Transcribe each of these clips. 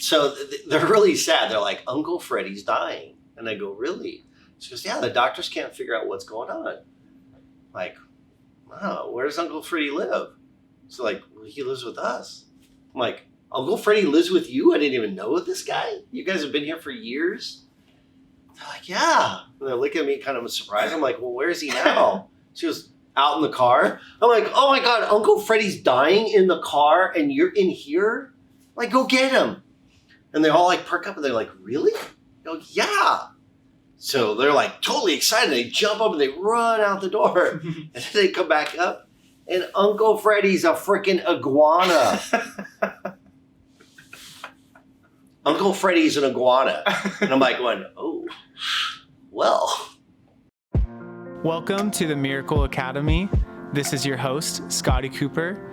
So they're really sad. They're like, Uncle Freddie's dying. And I go, really? She goes, yeah, the doctors can't figure out what's going on. Like, wow, where does Uncle Freddie live? So like, well, he lives with us. I'm like, Uncle Freddie lives with you? I didn't even know this guy? You guys have been here for years? They're like, yeah. And they're looking at me kind of surprised. I'm like, well, where is he now? She goes, out in the car. I'm like, oh my God, Uncle Freddie's dying in the car and you're in here? Like, go get him. And they all like perk up and they're like, really? I go, yeah. So they're like totally excited. They jump up and they run out the door. And then they come back up and Uncle Freddie's a freaking iguana. Uncle Freddie's an iguana. And I'm like going, oh, well. Welcome to the Miracle Academy. This is your host, Scotty Cooper,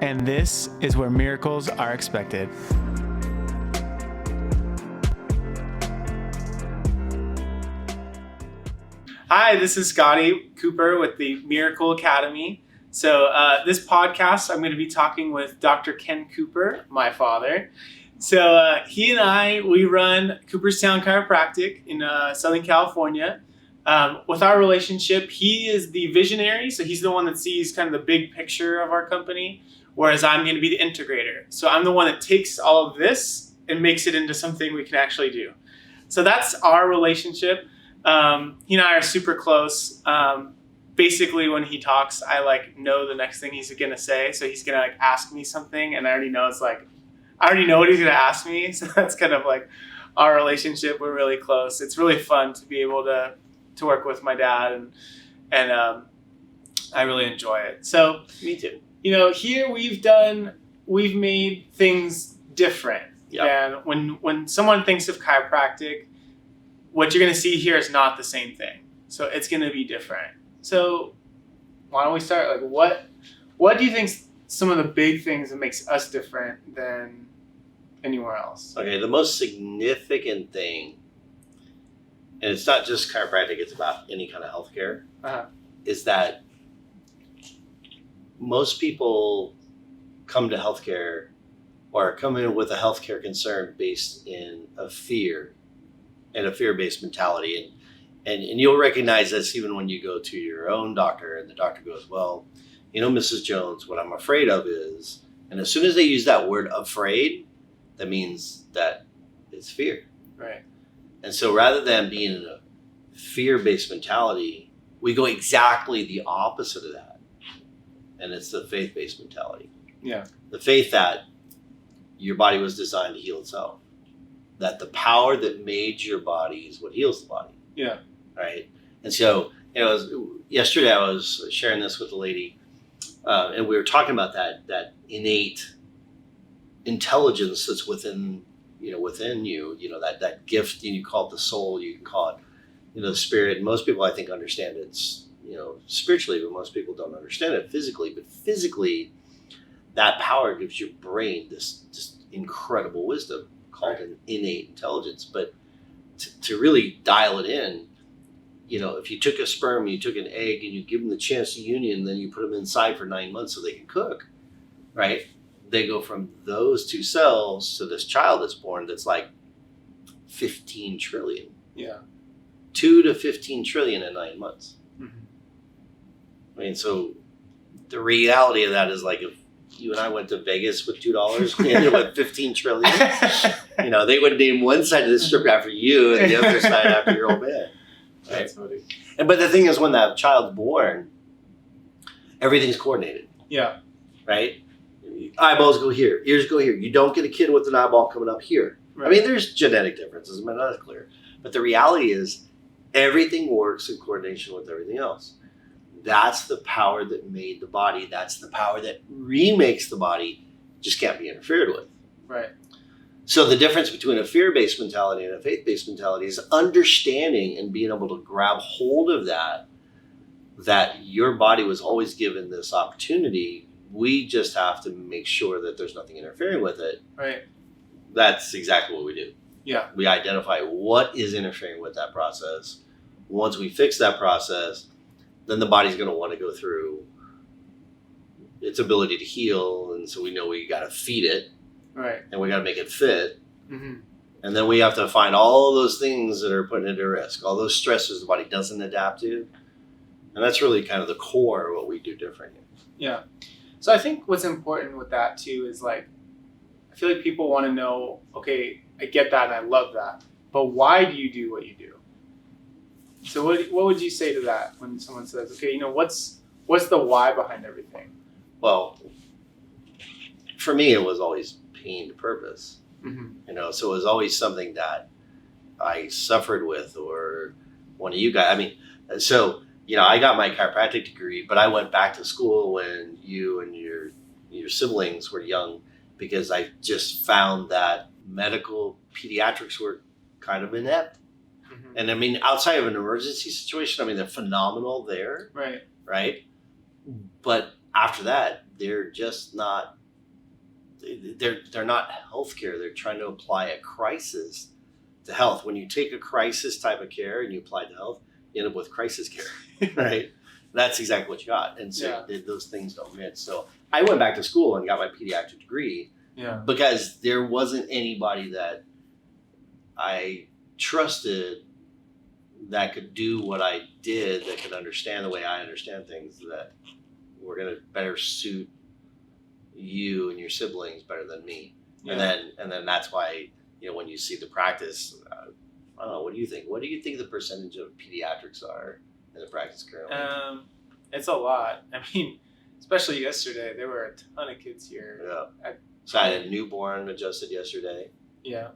and this is where miracles are expected. Hi, this is Scotty Cooper with the Miracle Academy. So this podcast, I'm going to be talking with Dr. Ken Cooper, my father. So he and I, we run Cooperstown Chiropractic in Southern California. With our relationship, he is the visionary, so he's the one that sees kind of the big picture of our company, whereas I'm going to be the integrator. So I'm the one that takes all of this and makes it into something we can actually do. So that's our relationship. He and I are super close. Basically, when he talks, I like know the next thing he's going to say. So he's going to like ask me something, and I already know what he's going to ask me. So that's kind of like our relationship. We're really close. It's really fun to be able to work with my dad, and I really enjoy it. So Me too. Here we've made things different. Yep. And when someone thinks of chiropractic, what you're going to see here is not the same thing. So it's going to be different. So why don't we start? Like, what do you think some of the big things that makes us different than anywhere else? Okay, the most significant thing, and it's not just chiropractic, it's about any kind of healthcare, is that most people come to healthcare or come in with a healthcare concern based in a fear and a fear-based mentality. And you'll recognize this even when you go to your own doctor and the doctor goes, well, Mrs. Jones, what I'm afraid of is, and as soon as they use that word afraid, that means that it's fear. Right. And so rather than being in a fear-based mentality, we go exactly the opposite of that. And it's the faith-based mentality. Yeah. The faith that your body was designed to heal itself. That the power that made your body is what heals the body. Yeah. Right? And so, yesterday I was sharing this with a lady, and we were talking about that innate intelligence that's within you, that gift, and you call it the soul, you can call it, the spirit. And most people, I think, understand it's, spiritually, but most people don't understand it physically. But physically, that power gives your brain this just incredible wisdom called an innate intelligence. But to really dial it in, if you took a sperm, you took an egg, and you give them the chance to union, then you put them inside for 9 months so they can cook, right? They go from those two cells to this child that's born that's like 15 trillion. Yeah. 2 to 15 trillion in 9 months. Mm-hmm. I mean, so the reality of that is like if you and I went to Vegas with $2, we ended up with 15 trillion. They would name one side of the strip after you and the other side after your old man. Right? That's funny. But the thing is, when that child's born, everything's coordinated. Yeah. Right? Eyeballs go here, ears go here. You don't get a kid with an eyeball coming up here. Right. I mean, there's genetic differences, but that's clear. But the reality is, everything works in coordination with everything else. That's the power that made the body. That's the power that remakes the body. Just can't be interfered with. Right. So the difference between a fear-based mentality and a faith-based mentality is understanding and being able to grab hold of that your body was always given this opportunity. We just have to make sure that there's nothing interfering with it. Right. That's exactly what we do. Yeah. We identify what is interfering with that process. Once we fix that process, then the body's going to want to go through its ability to heal. And so we know we got to feed it. Right. And we got to make it fit. Mm-hmm. And then we have to find all those things that are putting it at risk, all those stressors the body doesn't adapt to. And that's really kind of the core of what we do differently. Yeah. So I think what's important with that too is like, I feel like people want to know, okay, I get that and I love that, but why do you do what you do? So what would you say to that when someone says, okay, you know, what's the why behind everything? Well, for me, it was always pain to purpose. Mm-hmm. You know, so it was always something that I suffered with, or one of you guys. I mean, so, you know, I got my chiropractic degree, but I went back to school when you and your siblings were young, because I just found that medical pediatrics were kind of inept. Mm-hmm. And I mean, outside of an emergency situation, I mean, they're phenomenal there, Right. right? But after that, they're just not. They're not healthcare. They're trying to apply a crisis to health. When you take a crisis type of care and you apply it to health, you end up with crisis care, right? That's exactly what you got. And so those things don't mix. So I went back to school and got my pediatric degree because there wasn't anybody that I trusted that could do what I did, that could understand the way I understand things, that were going to better suit you and your siblings better than me. And then that's why, you know, when you see the practice, I don't know, what do you think? What do you think the percentage of pediatrics are in the practice currently? It's a lot. I mean, especially yesterday, there were a ton of kids here. Yeah. So I had a newborn adjusted yesterday. Yeah.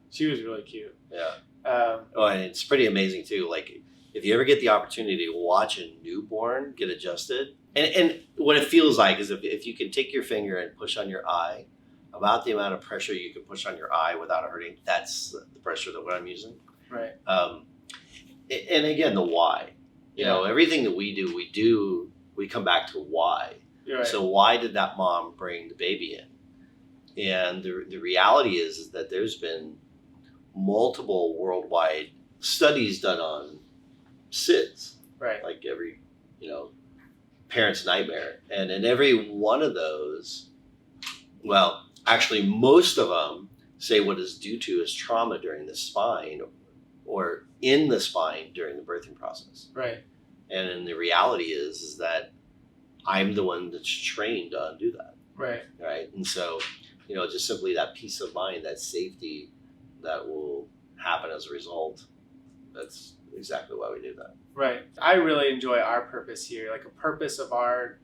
She was really cute. Yeah. And it's pretty amazing too. Like, if you ever get the opportunity to watch a newborn get adjusted, and what it feels like is if you can take your finger and push on your eye, about the amount of pressure you can push on your eye without hurting, that's the pressure that I'm using. Right. And again, the why. You know, everything that we do, we come back to why. Right. So why did that mom bring the baby in? And the reality is that there's been multiple worldwide studies done on SIDS. Right. Like every, you know, parent's nightmare. And in every one of those, well, actually most of them say what is due to is trauma during the spine or in the spine during the birthing process. Right. And the reality is that I'm the one that's trained to undo that. Right. Right. And so, you know, just simply that peace of mind, that safety that will happen as a result. That's exactly why we do that. Right. I really enjoy our purpose here. Like, a purpose of our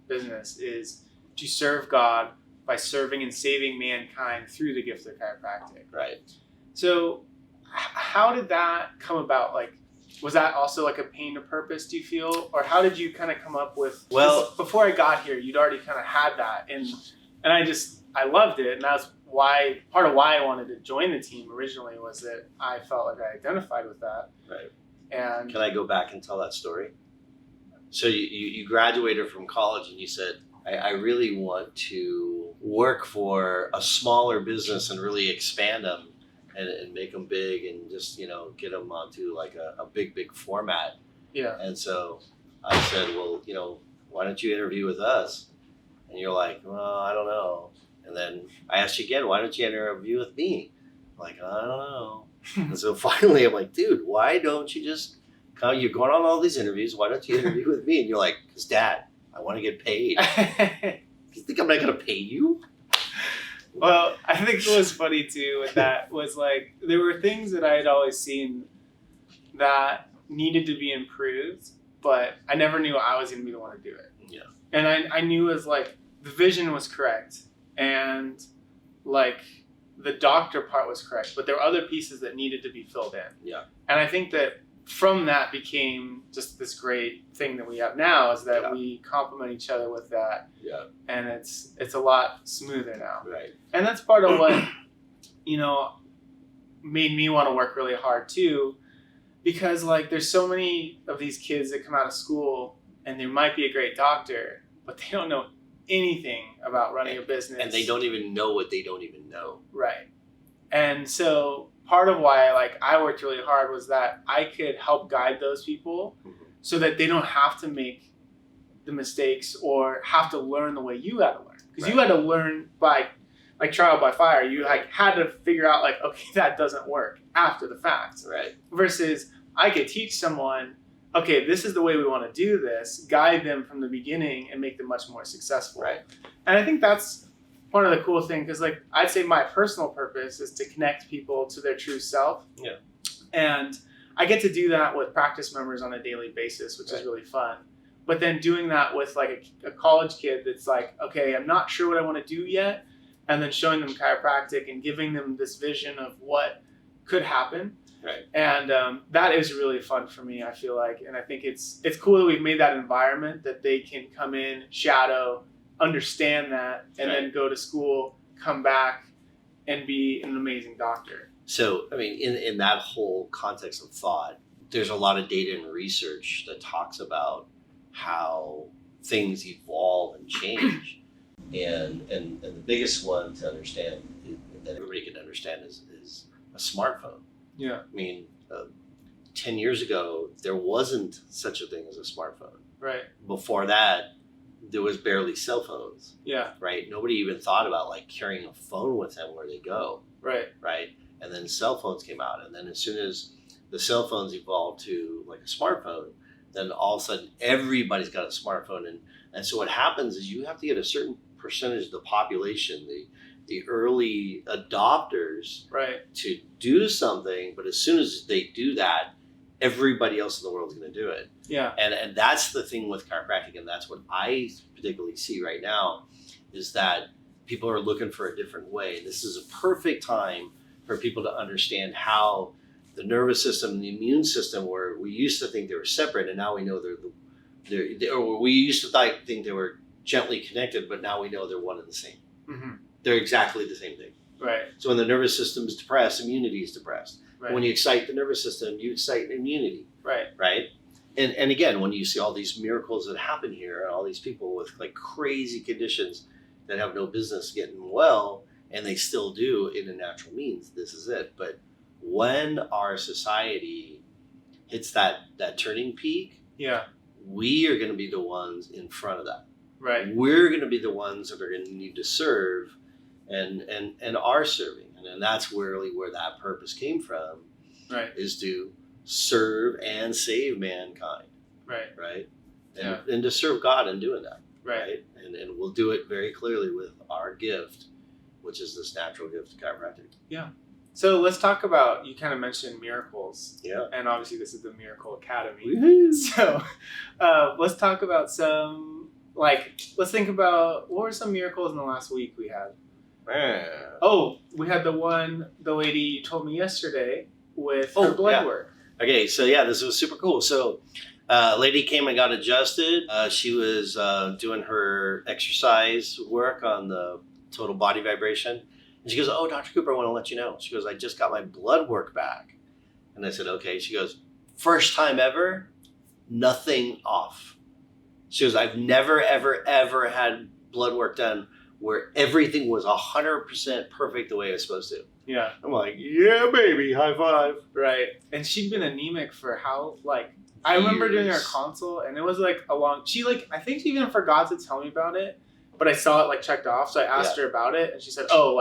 business is to serve God by serving and saving mankind through the gift of chiropractic. Right. So how did that come about? Like, was that also like a pain to purpose, do you feel? Or how did you kind of come up with, well, before I got here, you'd already kind of had that. And I loved it. And that's why, part of why I wanted to join the team originally, was that I felt like I identified with that. Right. And can I go back and tell that story? So you graduated from college and you said, I really want to work for a smaller business and really expand them and make them big and just, you know, get them onto like a big format. Yeah. And so I said, well, you know, why don't you interview with us? And you're like, well, I don't know. And then I asked you again, why don't you interview with me? I'm like, I don't know. And so finally I'm like, dude, why don't you just come? You're going on all these interviews. Why don't you interview with me? And you're like, because Dad, I want to get paid. You think I'm not going to pay you? Well, I think what was funny too with that was like, there were things that I had always seen that needed to be improved, but I never knew I was going to be the one to do it. Yeah. And I knew it was like, the vision was correct and like the doctor part was correct, but there were other pieces that needed to be filled in. Yeah. And I think that from that became just this great thing that we have now, is that we complement each other with that. Yeah. And it's a lot smoother now. Right. And that's part of what, you know, made me want to work really hard too, because like there's so many of these kids that come out of school and they might be a great doctor, but they don't know anything about running a business. And they don't even know what they don't even know. Right. And so part of why I worked really hard was that I could help guide those people so that they don't have to make the mistakes or have to learn the way you had to learn. Because you had to learn by like trial by fire. You like had to figure out like, okay, that doesn't work after the fact. Right. Versus I could teach someone, okay, this is the way we want to do this, guide them from the beginning and make them much more successful. Right. And I think that's one of the cool things, because like I'd say my personal purpose is to connect people to their true self. Yeah. And I get to do that with practice members on a daily basis, which is really fun. But then doing that with like a college kid that's like, okay, I'm not sure what I want to do yet, and then showing them chiropractic and giving them this vision of what could happen. Right. And that is really fun for me, I feel like. And I think it's cool that we've made that environment that they can come in, shadow, understand that, and then go to school, come back, and be an amazing doctor. So, I mean, in that whole context of thought, there's a lot of data and research that talks about how things evolve and change. And the biggest one to understand, that everybody can understand, is a smartphone. Yeah. I mean, 10 years ago, there wasn't such a thing as a smartphone. Right. Before that, there was barely cell phones, Yeah. right? Nobody even thought about like carrying a phone with them where they go, Right. right? And then cell phones came out. And then as soon as the cell phones evolved to like a smartphone, then all of a sudden everybody's got a smartphone. And so what happens is you have to get a certain percentage of the population, the early adopters, Right. to do something. But as soon as they do that, everybody else in the world is going to do it. Yeah. And that's the thing with chiropractic, and that's what I particularly see right now, is that people are looking for a different way. This is a perfect time for people to understand how the nervous system and the immune system, where we used to think they were separate, and now we know or we used to think they were gently connected, but now we know they're one and the same. Mm-hmm. They're exactly the same thing. Right. So when the nervous system is depressed, immunity is depressed. Right. When you excite the nervous system, you excite immunity. Right. Right. And again, when you see all these miracles that happen here, and all these people with like crazy conditions that have no business getting well, and they still do in a natural means, this is it. But when our society hits that turning peak, Yeah. we are going to be the ones in front of that. Right. We're going to be the ones that are going to need to serve and are serving. And that's really where that purpose came from, Right. is to serve and save mankind, Right. right? Yeah. And to serve God in doing that, Right. right? And we'll do it very clearly with our gift, which is this natural gift of chiropractic. So let's talk about, you kind of mentioned miracles. Yeah. And obviously this is the Miracle Academy. Woohoo! So let's talk about let's think about, what were some miracles in the last week we had? Oh, we had the lady you told me yesterday with her blood yeah. work. Okay, so yeah, this was super cool. So lady came and got adjusted. She was doing her exercise work on the total body vibration. And she goes, "Oh, Dr. Cooper, I want to let you know." She goes, "I just got my blood work back." And I said, "Okay." She goes, "First time ever, nothing off." She goes, "I've never, ever, ever had blood work done where everything was 100% perfect the way it was supposed to." Yeah. I'm like, "Yeah, baby, high five." Right. And she'd been anemic for I remember doing her Years. consult, and it was like I think she even forgot to tell me about it, but I saw it checked off. So I asked her about it, and she said, "Oh,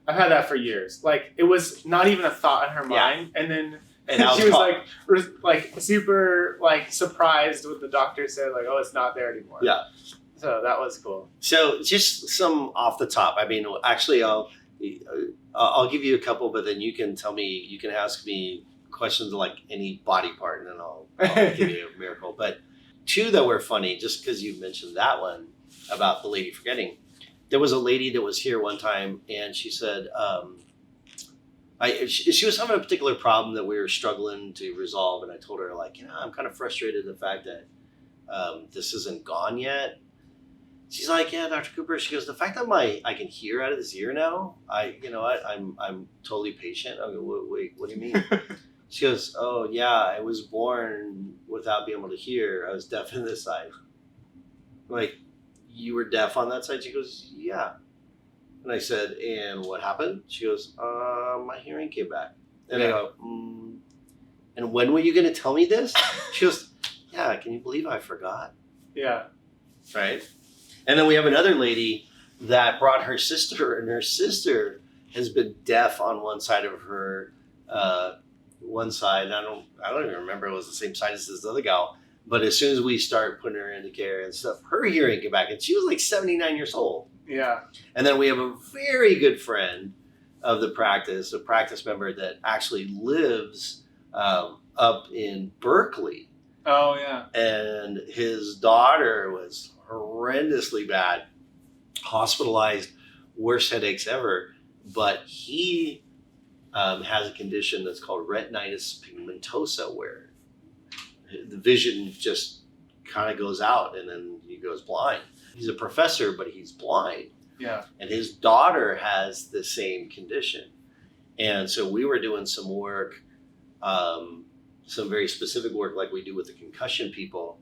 I've had that for years." It was not even a thought in her mind. And then And she was super surprised when the doctor said "Oh, it's not there anymore." Yeah. So that was cool. So just some off the top. I mean, actually, I'll give you a couple, but then you can tell me. You can ask me questions like any body part, and then I'll give you a miracle. But two that were funny, just because you mentioned that one about the lady forgetting. There was a lady that was here one time, and she said she was having a particular problem that we were struggling to resolve, and I told her I'm kind of frustrated at the fact that this isn't gone yet. She's like, "Yeah, Dr. Cooper." She goes, "The fact that I can hear out of this ear now, I'm totally patient." I go, "Wait, what do you mean?" She goes, "Oh yeah, I was born without being able to hear. I was deaf on this side." I'm like, "You were deaf on that side?" She goes, "Yeah." And I said, "And what happened?" She goes, "My hearing came back." And I go, "And when were you going to tell me this?" She goes, "Yeah, can you believe I forgot?" Yeah. Right? And then we have another lady that brought her sister, and her sister has been deaf on one side of her, one side. And I don't even remember it was the same side as this other gal. But as soon as we start putting her into care and stuff, her hearing came back, and she was like 79 years old. Yeah. And then we have a very good friend of the practice, a practice member that actually lives up in Berkeley. Oh, yeah. And his daughter was horrendously bad, hospitalized, worst headaches ever. But he has a condition that's called retinitis pigmentosa, where the vision just kind of goes out and then he goes blind. He's a professor, but he's blind. Yeah. And his daughter has the same condition. And so we were doing some work, some very specific work like we do with the concussion people.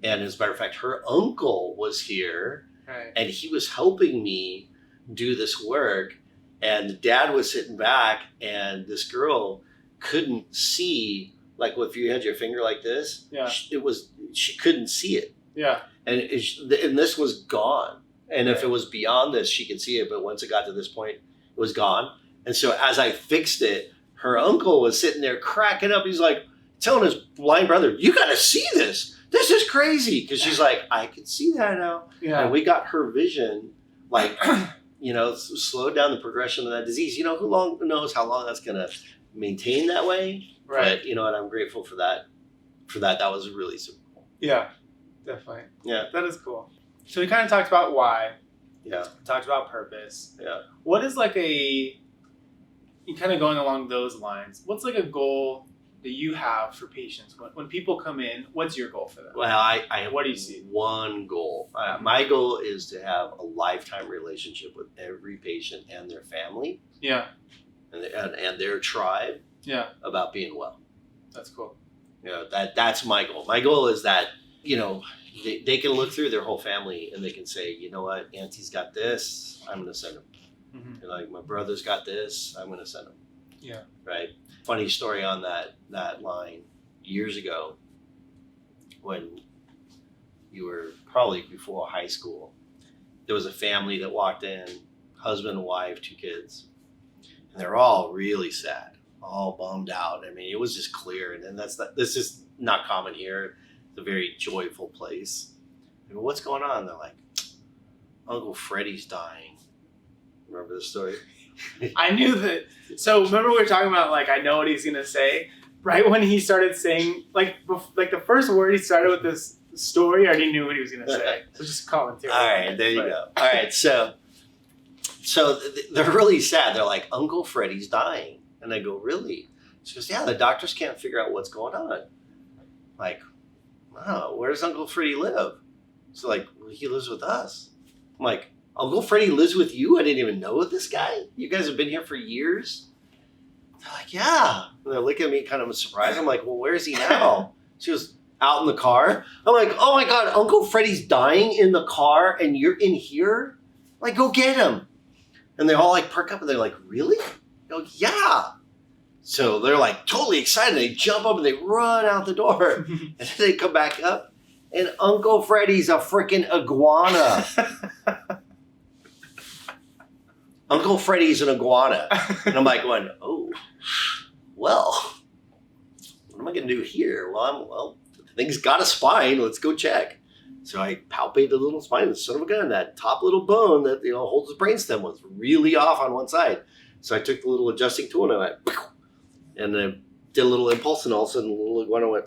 And as a matter of fact, her uncle was here, Right. and he was helping me do this work. And the dad was sitting back, and this girl couldn't see, like if you had your finger like this, Yeah. she couldn't see it. Yeah. And this was gone. And if it was beyond this, she could see it. But once it got to this point, it was gone. And so as I fixed it, her uncle was sitting there cracking up. He's like telling his blind brother, "You got to see this. This is crazy." Because she's like, "I can see that now." Yeah. And we got her vision, like, slowed down the progression of that disease. Who knows how long that's going to maintain that way. Right. But you know what? I'm grateful for that. That was really super cool. Yeah. Definitely. Yeah. That is cool. So we kind of talked about why. Yeah. We talked about purpose. Yeah. What is like kind of going along those lines, what's like a goal that you have for patients? When people come in, what's your goal for them? Well, I have What do you see? one goal. My goal is to have a lifetime relationship with every patient and their family Yeah. and their tribe Yeah. about being well. That's cool. That's my goal. My goal is that, they can look through their whole family and they can say, you know what, Auntie's got this, I'm going to send them. Mm-hmm. And like, my brother's got this, I'm going to send them. Yeah. Right. Funny story on that line. Years ago, when you were probably before high school, there was a family that walked in, husband and wife, 2 kids, and they're all really sad, all bummed out. I mean, it was just clear. And then this is not common here. It's a very joyful place. I go, "What's going on?" They're like, "Uncle Freddie's dying." Remember the story? I knew that. So remember we were talking about, like, I know what he's going to say. Right when he started saying, like the first word he started with this story, I already knew what he was going to say. So just commentary. All right, there you go. All right, so they're really sad. They're like, "Uncle Freddie's dying." And I go, "Really?" She goes, "Yeah, the doctors can't figure out what's going on." Like, "Wow, where does Uncle Freddie live?" So like, "Well, he lives with us." I'm like, "Uncle Freddie lives with you? I didn't even know this guy? You guys have been here for years?" They're like, "Yeah." And they're looking at me kind of surprised. I'm like, "Well, where is he now?" She goes, "Out in the car." I'm like, "Oh my God, Uncle Freddie's dying in the car and you're in here? Like, go get him." And they all like perk up and they're like, "Really?" I go, "Yeah." So they're like totally excited. They jump up and they run out the door. And then they come back up and Uncle Freddie's a freaking iguana. Uncle Freddie's an iguana. And I'm like going, "Oh, well, what am I going to do here?" Well, the thing's got a spine. Let's go check. So I palpated the little spine. The son of a gun, that top little bone that holds the brainstem was really off on one side. So I took the little adjusting tool and I went, "Pew!" And I did a little impulse, and all of a sudden the little iguana went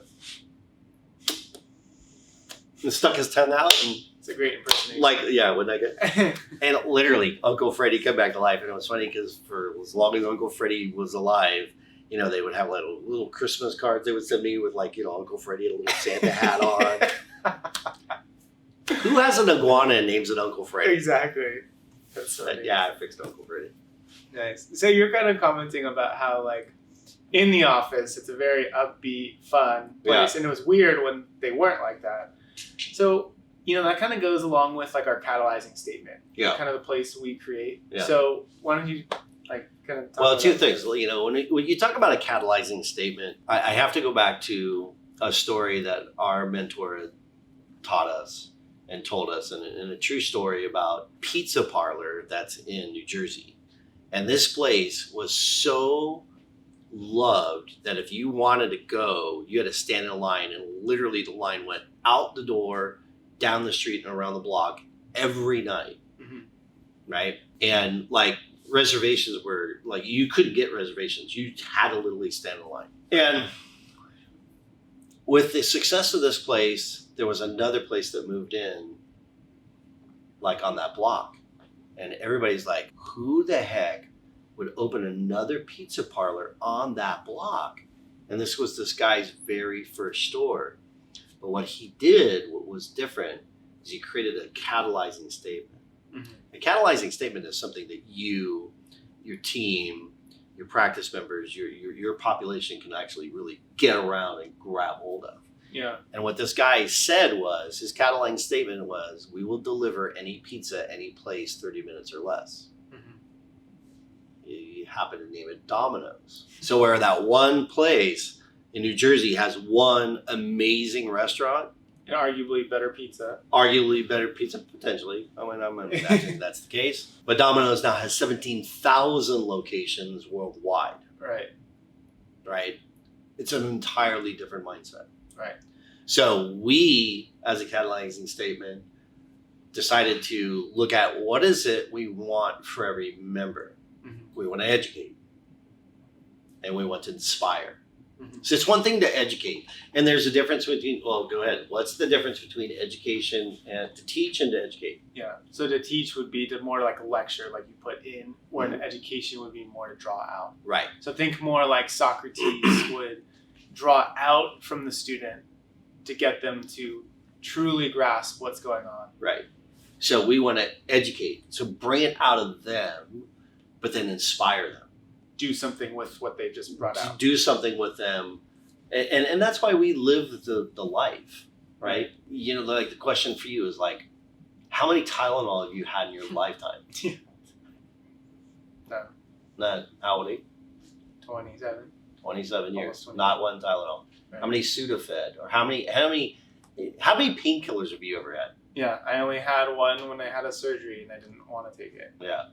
and stuck his tongue out. And It's a great impersonation. wouldn't I get? And literally, Uncle Freddie came back to life. And it was funny because for as long as Uncle Freddie was alive, they would have little Christmas cards they would send me with Uncle Freddie and a little Santa hat on. Who has an iguana and names it Uncle Freddie? Exactly. That's But, funny. yeah, I fixed Uncle Freddie. Nice. So you're kind of commenting about how, like, in the office, it's a very upbeat, fun place. Yeah. And it was weird when they weren't like that. So, that kind of goes along with, like, our catalyzing statement. Yeah. Kind of the place we create. Yeah. So why don't you, like, kind of talk Well, about 2 that? things. When you talk about a catalyzing statement, I have to go back to a story that our mentor taught us. and told us, and a true story about pizza parlor that's in New Jersey. And this place was so loved that if you wanted to go, you had to stand in a line, and literally the line went out the door, down the street, and around the block every night. Mm-hmm. Right? And like reservations were like, you couldn't get reservations. You had to literally stand in line. And with the success of this place, there was another place that moved in, like on that block. And everybody's like, who the heck would open another pizza parlor on that block? And this was this guy's very first store. But what he did, what was different, is he created a catalyzing statement. Mm-hmm. A catalyzing statement is something that you, your team, your practice members, your population can actually really get around and grab hold of. Yeah. And what this guy said was, his catalyzing statement was, we will deliver any pizza, any place, 30 minutes or less. Mm-hmm. You happen to name it Domino's. So where that one place in New Jersey has one amazing restaurant, And arguably better pizza. arguably better pizza, potentially. I mean, I'm imagining that's the case. But Domino's now has 17,000 locations worldwide, Right. right? It's an entirely different mindset. Right. So we, as a catalyzing statement, decided to look at what is it we want for every member. Mm-hmm. We want to educate, and we want to inspire. Mm-hmm. So it's one thing to educate, and there's a difference between, well, go ahead. What's the difference between education and to teach and to educate? Yeah. So to teach would be to more like a lecture, like you put in, where an education would be more to draw out. Right. So think more like Socrates would draw out from the student to get them to truly grasp what's going on. Right. So we want to educate. So bring it out of them, but then inspire them. Do something with what they just brought out. Do something with them. And that's why we live the life, right? You know, like the question for you is like, how many Tylenol have you had in your lifetime? No. Not how many? 27. 27 years. Almost 20. Not one Tylenol. Right. How many Sudafed? Or how many painkillers have you ever had? Yeah, I only had one when I had a surgery and I didn't want to take it. Yeah.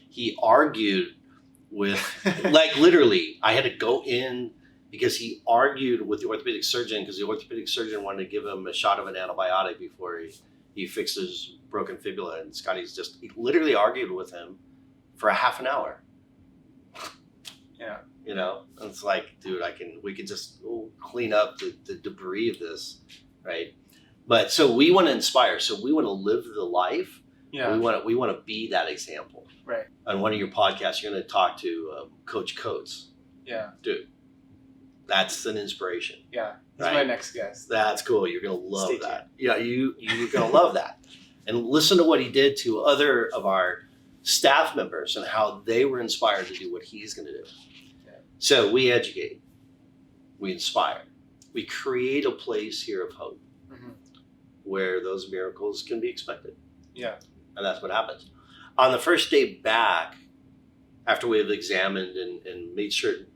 He argued with, like literally, I had to go in because he argued with the orthopedic surgeon because the orthopedic surgeon wanted to give him a shot of an antibiotic before he fixed his broken fibula. And Scotty's he literally argued with him for a half an hour. Yeah. You know, and it's like, dude, we can just clean up the debris of this, right? But so we want to inspire. So we want to live the life. Yeah. We want to be that example. Right. On one of your podcasts, you're going to talk to Coach Coates. Yeah. Dude, that's an inspiration. Yeah. He's Right. my next guest. That's cool. You're going to love Stay that. Yeah, you're going to love that. And listen to what he did to other of our staff members and how they were inspired to do what he's going to do. Yeah. So we educate, we inspire, we create a place here of hope Mm-hmm. where those miracles can be expected. Yeah. And that's what happens. On the first day back, after we have examined and made certain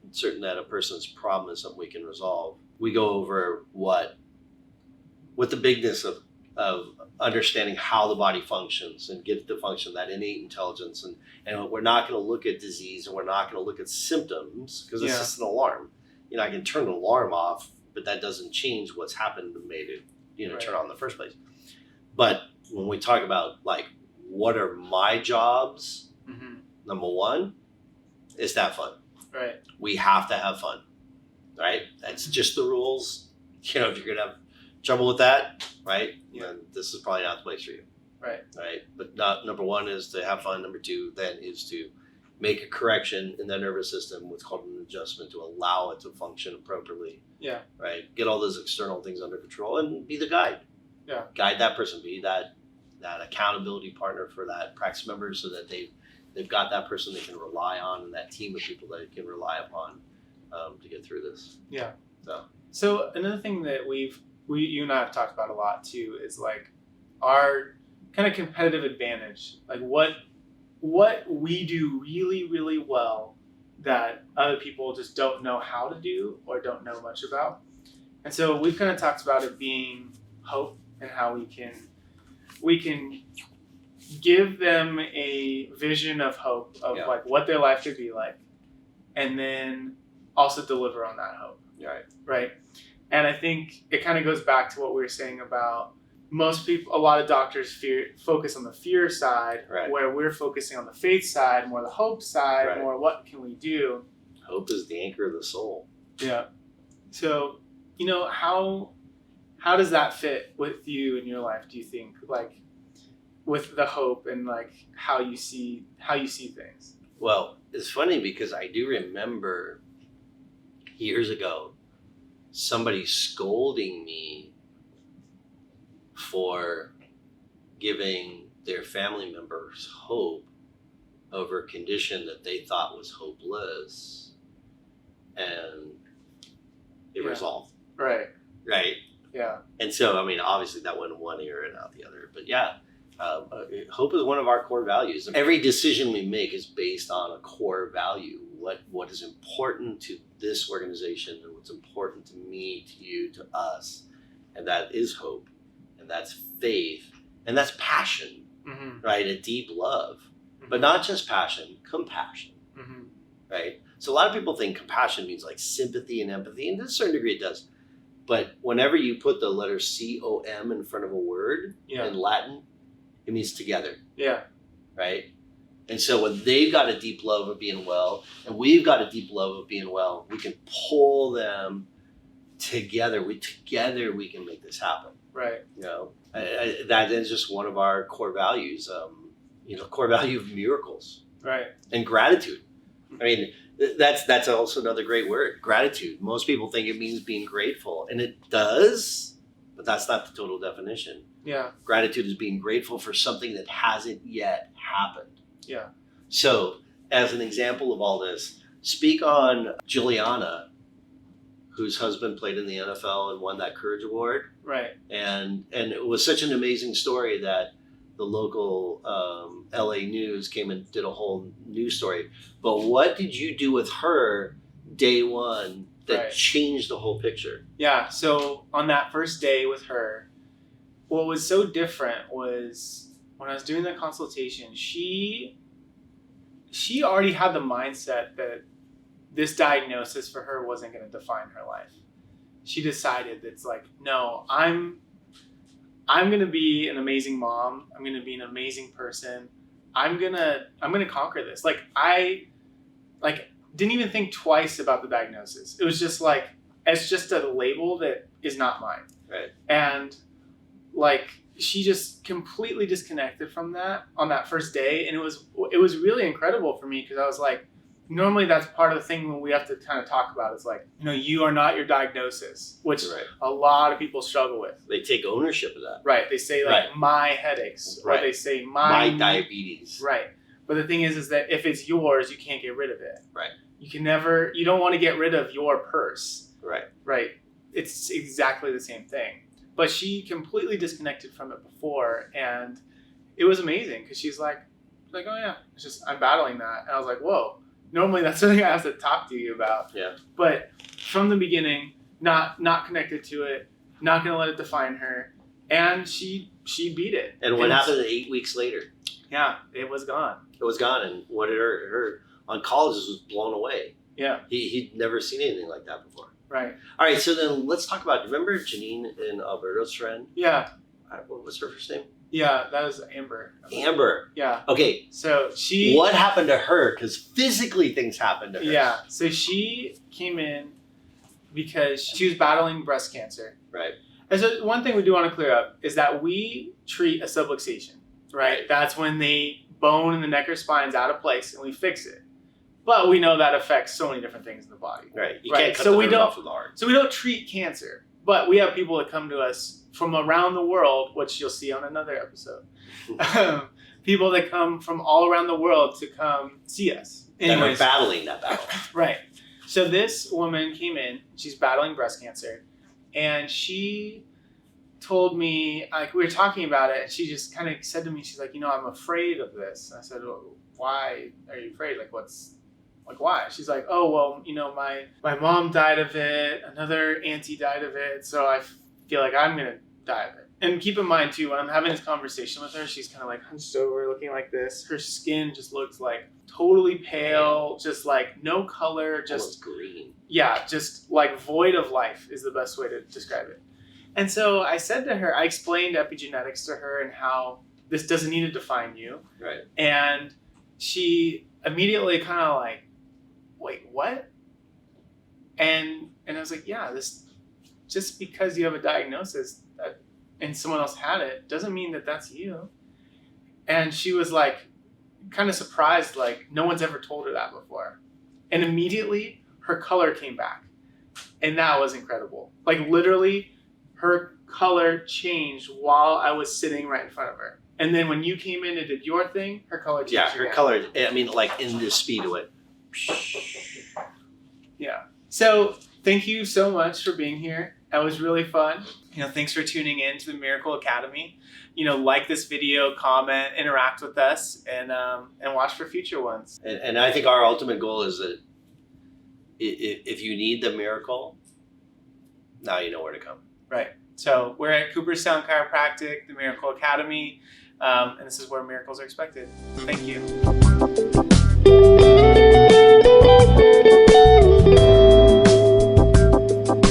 that a person's problem is something we can resolve, we go over what the bigness of understanding how the body functions and get the function, that innate intelligence. And we're not going to look at disease and we're not going to look at symptoms because it's Yeah. just an alarm. You know, I can turn the alarm off, but that doesn't change what's happened and made it, Right. turn on in the first place. But when we talk about like, what are my jobs? Mm-hmm. Number one is to have fun. Right. We have to have fun, right? That's just the rules. If you're going to have trouble with that, right? Yeah. Then this is probably not the place for you. Right. Right. But number one is to have fun. Number two then is to make a correction in the nervous system, what's called an adjustment, to allow it to function appropriately. Yeah. Right. Get all those external things under control and be the guide. Yeah. Guide that person. Be that accountability partner for that practice member so that they've got that person they can rely on and that team of people that they can rely upon to get through this. Yeah. So another thing that you and I have talked about a lot too is like our kind of competitive advantage, like what we do really, really well that other people just don't know how to do or don't know much about. And so we've kind of talked about it being hope and how we can we can give them a vision of hope of Yeah. like what their life could be like, and then also deliver on that hope. Right. Right. And I think it kind of goes back to what we were saying about most people, a lot of doctors focus on the fear side, Right. where we're focusing on the faith side, more the hope side, Right. more what can we do. Hope is the anchor of the soul. Yeah. So, how does that fit with you in your life, do you think? Like with the hope and like how you see things. Well, it's funny because I do remember years ago somebody scolding me for giving their family members hope over a condition that they thought was hopeless, and it Yeah. resolved, Right. right? Yeah. And so, I mean, obviously that went in one ear and out the other. But yeah, hope is one of our core values. Every decision we make is based on a core value. What is important to this organization and what's important to me, to you, to us. And that is hope. And that's faith. And that's passion, Mm-hmm. right? A deep love. But not just passion, compassion, Mm-hmm. right? So a lot of people think compassion means like sympathy and empathy. And to a certain degree it does. But whenever you put the letter C-O-M in front of a word Yeah. in Latin, it means together, Yeah. right? And so when they've got a deep love of being well, and we've got a deep love of being well, we can pull them together. Together we can make this happen. Right. You know, that is just one of our core values. Core value of miracles Right. and gratitude. I mean, that's also another great word, gratitude. Most people think it means being grateful, and it does, but that's not the total definition. Yeah. Gratitude is being grateful for something that hasn't yet happened. Yeah. So, as an example of all this, speak on Juliana, whose husband played in the NFL and won that Courage Award. Right. And it was such an amazing story that the local LA News came and did a whole news story. But what did you do with her day one that Right. changed the whole picture? Yeah. So on that first day with her, what was so different was when I was doing the consultation, she already had the mindset that this diagnosis for her wasn't going to define her life. She decided that it's like, no, I'm going to be an amazing mom. I'm going to be an amazing person. I'm going to conquer this. I didn't even think twice about the diagnosis. It was just like, it's just a label that is not mine. Right. And she just completely disconnected from that on that first day. And it was really incredible for me because I was like, normally that's part of the thing when we have to kind of talk about is like, you are not your diagnosis, which Right. a lot of people struggle with. They take ownership of that. Right. They say like Right. my headaches, or Right. they say My diabetes. Right. But the thing is that if it's yours, you can't get rid of it. Right. You don't want to get rid of your purse. Right. Right. It's exactly the same thing. But she completely disconnected from it before, and it was amazing because she's like, oh yeah, it's just I'm battling that, and I was like, whoa. Normally that's something I have to talk to you about. Yeah. But from the beginning, not connected to it, not gonna let it define her, and she beat it. And what happened 8 weeks later? Yeah, it was gone. It was gone, and what her oncologist was blown away. Yeah. He'd never seen anything like that before. Right. All right, so then let's talk about. Remember Janine and Alberto's friend? Yeah. What was her first name? Yeah, that was Amber. Amber. Yeah. Okay, So she. what happened to her? Because physically things happened to her. Yeah. So she came in because she was battling breast cancer. Right. And so one thing we do want to clear up is that we treat a subluxation, right? Right. That's when the bone in the neck or spine is out of place and we fix it. But we know that affects so many different things in the body. Right. You Right, can't cut so the we nerve don't- off with the heart. So we don't treat cancer, but we have people that come to us from around the world, which you'll see on another episode. People that come from all around the world to come see us. That are Anyways, battling that battle. right. So this woman came in, she's battling breast cancer, and she told me, like, we were talking about it, and she just kind of said to me, she's like, I'm afraid of this. And I said, well, why are you afraid? Why? She's like, oh, well, my mom died of it, another auntie died of it, so I feel like I'm going to die of it. And keep in mind too, when I'm having this conversation with her, she's kind of like hunched over, looking like this. Her skin just looks like totally pale, just like no color, just almost green. Yeah, just like void of life is the best way to describe it. And so I said to her, I explained epigenetics to her and how this doesn't need to define you. Right. And she immediately kind of like, wait, what? And I was like, yeah, this just because you have a diagnosis that and someone else had it doesn't mean that that's you. And she was like kind of surprised, like no one's ever told her that before. And immediately her color came back. And that was incredible. Like literally her color changed while I was sitting right in front of her. And then when you came in and did your thing, her color changed. Yeah, her again. color, I mean, like in the speed of it. Yeah. So thank you so much for being here. That was really fun. Thanks for tuning in to the Miracle Academy. Like this video, comment, interact with us, and watch for future ones. And I think our ultimate goal is that if you need the miracle, now you know where to come. Right. So we're at Cooperstown Chiropractic, the Miracle Academy, and this is where miracles are expected. Thank you.